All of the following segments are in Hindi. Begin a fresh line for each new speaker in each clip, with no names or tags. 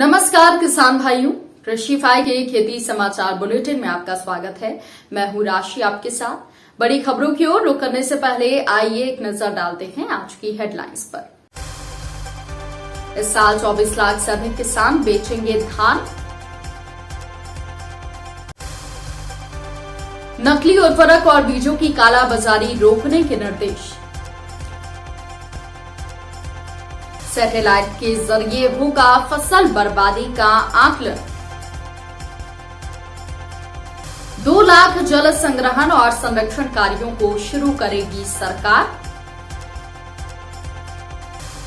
नमस्कार किसान भाइयों, कृषिफाई के खेती समाचार बुलेटिन में आपका स्वागत है। मैं हूं राशि आपके साथ। बड़ी खबरों की ओर रुख करने से पहले आइए एक नजर डालते हैं आज की हेडलाइंस पर। इस साल 24 लाख से अधिक किसान बेचेंगे धान। नकली उर्वरक और बीजों की कालाबाजारी रोकने के निर्देश। सैटेलाइट के जरिए होगा फसल बर्बादी का आकलन। 2 लाख जल संग्रहण और संरक्षण कार्यों को शुरू करेगी सरकार।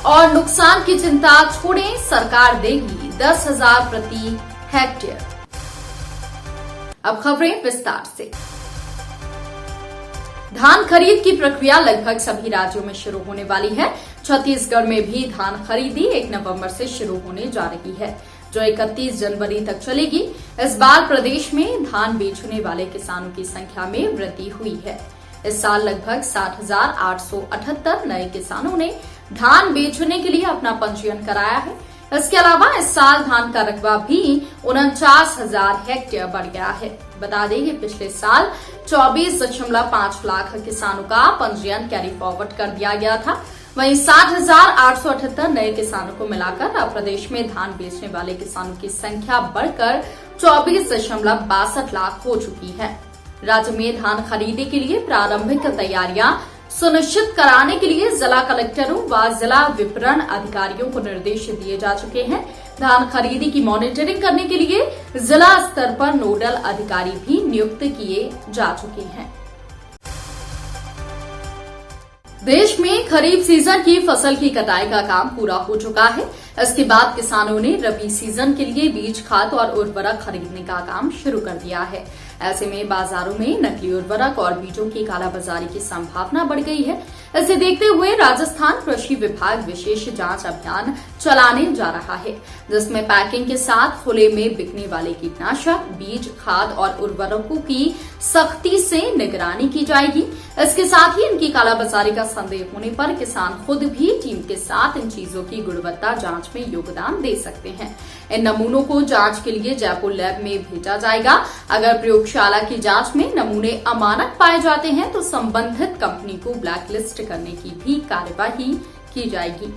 और नुकसान की चिंता छोड़ें, सरकार देगी 10,000 प्रति हेक्टेयर। अब खबरें विस्तार से। धान खरीद की प्रक्रिया लगभग सभी राज्यों में शुरू होने वाली है। छत्तीसगढ़ में भी धान खरीदी 1 नवंबर से शुरू होने जा रही है, जो 31 जनवरी तक चलेगी। इस बार प्रदेश में धान बेचने वाले किसानों की संख्या में वृद्धि हुई है। इस साल लगभग 60,878 नए किसानों ने धान बेचने के लिए अपना पंजीयन कराया है। इसके अलावा इस साल धान का रकबा भी 49,000 हेक्टेयर बढ़ गया है। बता दें कि पिछले साल 24.5 लाख किसानों का पंजीयन कैरी फॉरवर्ड कर दिया गया था। वहीं 60,878 नए किसानों को मिलाकर अब प्रदेश में धान बेचने वाले किसानों की संख्या बढ़कर 24.62 लाख हो चुकी है। राज्य में धान खरीदी के लिए प्रारंभिक तैयारियां सुनिश्चित कराने के लिए जिला कलेक्टरों व जिला विपणन अधिकारियों को निर्देश दिए जा चुके हैं। धान खरीदी की मॉनिटरिंग करने के लिए जिला स्तर पर नोडल अधिकारी भी नियुक्त किए जा चुके हैं। देश में खरीफ सीजन की फसल की कटाई का काम पूरा हो चुका है। इसके बाद किसानों ने रबी सीजन के लिए बीज, खाद और उर्वरक खरीदने का काम शुरू कर दिया है। ऐसे में बाजारों में नकली उर्वरक और बीजों की कालाबाजारी की संभावना बढ़ गई है। इसे देखते हुए राजस्थान कृषि विभाग विशेष जांच अभियान चलाने जा रहा है, जिसमें पैकिंग के साथ खुले में बिकने वाले कीटनाशक, बीज, खाद और उर्वरकों की सख्ती से निगरानी की जाएगी। इसके साथ ही इनकी कालाबाजारी का संदेह होने पर किसान खुद भी टीम के साथ इन चीजों की गुणवत्ता जांच में योगदान दे सकते हैं। इन नमूनों को जांच के लिए जयपुर लैब में भेजा जाएगा। अगर प्रयोगशाला की जांच में नमूने अमानक पाए जाते हैं तो संबंधित कंपनी को ब्लैकलिस्ट करने की भी कार्यवाही की जाएगी।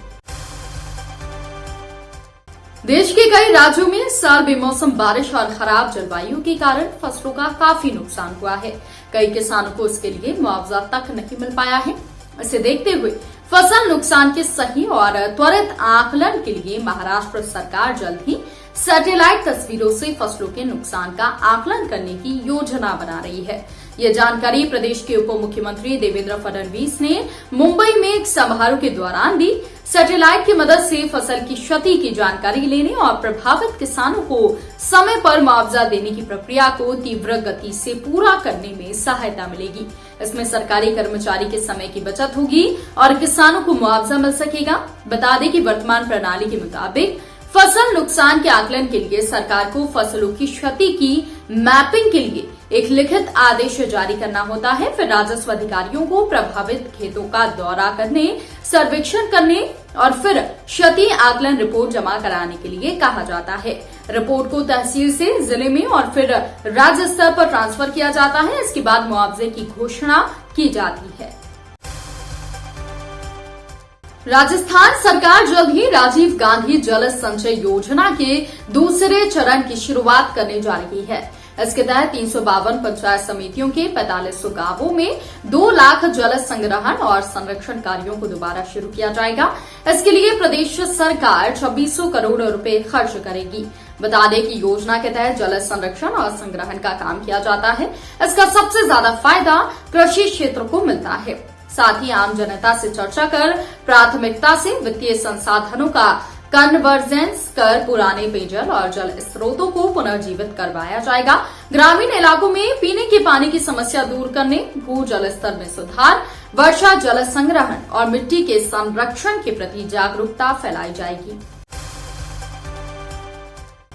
देश के कई राज्यों में इस साल बेमौसम बारिश और खराब जलवायु के कारण फसलों का काफी नुकसान हुआ है। कई किसानों को इसके लिए मुआवजा तक नहीं मिल पाया है। इसे देखते हुए फसल नुकसान के सही और त्वरित आकलन के लिए महाराष्ट्र सरकार जल्द ही सैटेलाइट तस्वीरों से फसलों के नुकसान का आकलन करने की योजना बना रही है। ये जानकारी प्रदेश के उप मुख्यमंत्री देवेंद्र फडणवीस ने मुंबई में एक समारोह के दौरान दी। सैटेलाइट की मदद से फसल की क्षति की जानकारी लेने और प्रभावित किसानों को समय पर मुआवजा देने की प्रक्रिया को तीव्र गति से पूरा करने में सहायता मिलेगी। इसमें सरकारी कर्मचारी के समय की बचत होगी और किसानों को मुआवजा मिल सकेगा। बता दें कि वर्तमान प्रणाली के मुताबिक फसल नुकसान के आकलन के लिए सरकार को फसलों की क्षति की मैपिंग के लिए एक लिखित आदेश जारी करना होता है। फिर राजस्व अधिकारियों को प्रभावित खेतों का दौरा करने, सर्वेक्षण करने और फिर क्षति आकलन रिपोर्ट जमा कराने के लिए कहा जाता है। रिपोर्ट को तहसील से जिले में और फिर राज्य स्तर पर ट्रांसफर किया जाता है। इसके बाद मुआवजे की घोषणा की जाती है। राजस्थान सरकार जल्द ही राजीव गांधी जल संचय योजना के दूसरे चरण की शुरुआत करने जा रही है। इसके तहत 352 पंचायत समितियों के 4500 गांवों में 2 लाख जल संग्रहण और संरक्षण कार्यों को दोबारा शुरू किया जाएगा। इसके लिए प्रदेश सरकार 2600 करोड़ रुपए खर्च करेगी। बता दें कि योजना के तहत जल संरक्षण और संग्रहण का काम किया जाता है। इसका सबसे ज्यादा फायदा कृषि क्षेत्र को मिलता है। साथ ही आम जनता से चर्चा कर प्राथमिकता से वित्तीय संसाधनों का कन्वर्जेंस कर पुराने पेयजल और जल स्रोतों को पुनर्जीवित करवाया जाएगा। ग्रामीण इलाकों में पीने के पानी की समस्या दूर करने, भू जल स्तर में सुधार, वर्षा जल संग्रहण और मिट्टी के संरक्षण के प्रति जागरूकता फैलाई जाएगी।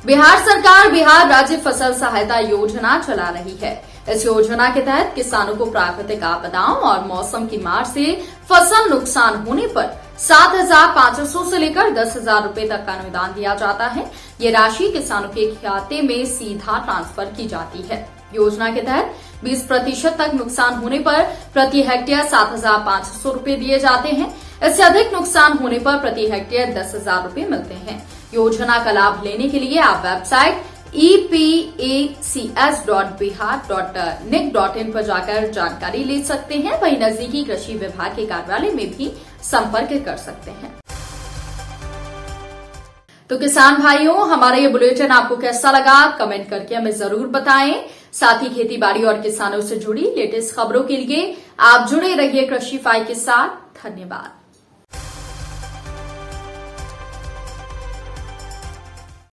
बिहार सरकार बिहार राज्य फसल सहायता योजना चला रही है। इस योजना के तहत किसानों को प्राकृतिक आपदाओं और मौसम की मार से फसल नुकसान होने पर 7,500 से लेकर 10,000 रुपए तक का अनुदान दिया जाता है। ये राशि किसानों के खाते में सीधा ट्रांसफर की जाती है। योजना के तहत 20% तक नुकसान होने पर प्रति हेक्टेयर 7,500 रूपये दिए जाते हैं। इससे अधिक नुकसान होने पर प्रति हेक्टेयर 10,000 रूपये मिलते हैं। योजना का लाभ लेने के लिए आप वेबसाइट epacs.bihar.nic.in पर जाकर जानकारी ले सकते हैं। वहीं नजदीकी कृषि विभाग के कार्यालय में भी संपर्क कर सकते हैं। तो किसान भाइयों, हमारा ये बुलेटिन आपको कैसा लगा कमेंट करके हमें जरूर बताएं। साथ ही खेती बाड़ी और किसानों से जुड़ी लेटेस्ट खबरों के लिए आप जुड़े रहिए कृषि फाइव के साथ। धन्यवाद।